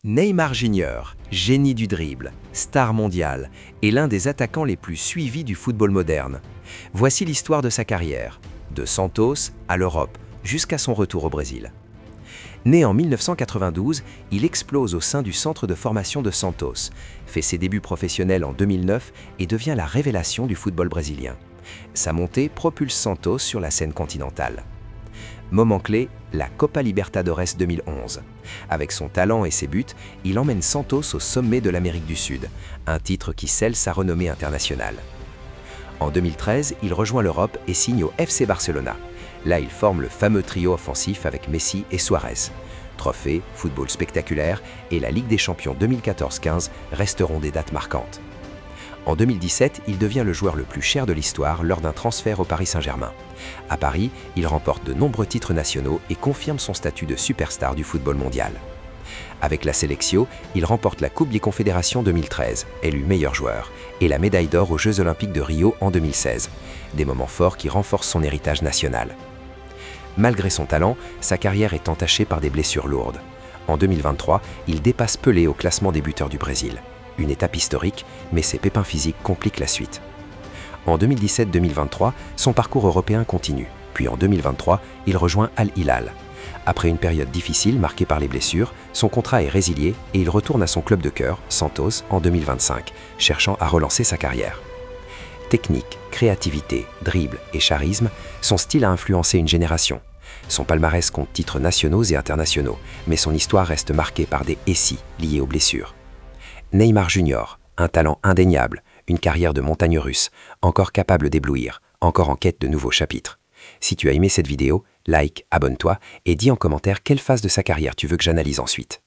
Neymar Jr., génie du dribble, star mondiale et l'un des attaquants les plus suivis du football moderne. Voici l'histoire de sa carrière, de Santos à l'Europe, jusqu'à son retour au Brésil. Né en 1992, il explose au sein du centre de formation de Santos, fait ses débuts professionnels en 2009 et devient la révélation du football brésilien. Sa montée propulse Santos sur la scène continentale. Moment clé, la Copa Libertadores 2011. Avec son talent et ses buts, il emmène Santos au sommet de l'Amérique du Sud, un titre qui scelle sa renommée internationale. En 2013, il rejoint l'Europe et signe au FC Barcelona. Là, il forme le fameux trio offensif avec Messi et Suarez. Trophée, football spectaculaire et la Ligue des Champions 2014-15 resteront des dates marquantes. En 2017, il devient le joueur le plus cher de l'histoire lors d'un transfert au Paris Saint-Germain. À Paris, il remporte de nombreux titres nationaux et confirme son statut de superstar du football mondial. Avec la Selección, il remporte la Coupe des Confédérations 2013, élu meilleur joueur, et la médaille d'or aux Jeux Olympiques de Rio en 2016. Des moments forts qui renforcent son héritage national. Malgré son talent, sa carrière est entachée par des blessures lourdes. En 2023, il dépasse Pelé au classement des buteurs du Brésil. Une étape historique, mais ses pépins physiques compliquent la suite. En 2017-2023, son parcours européen continue, puis en 2023, il rejoint Al Hilal. Après une période difficile marquée par les blessures, son contrat est résilié et il retourne à son club de cœur, Santos, en 2025, cherchant à relancer sa carrière. Technique, créativité, dribble et charisme, son style a influencé une génération. Son palmarès compte titres nationaux et internationaux, mais son histoire reste marquée par des essais liés aux blessures. Neymar Jr., un talent indéniable, une carrière de montagne russe, encore capable d'éblouir, encore en quête de nouveaux chapitres. Si tu as aimé cette vidéo, like, abonne-toi et dis en commentaire quelle phase de sa carrière tu veux que j'analyse ensuite.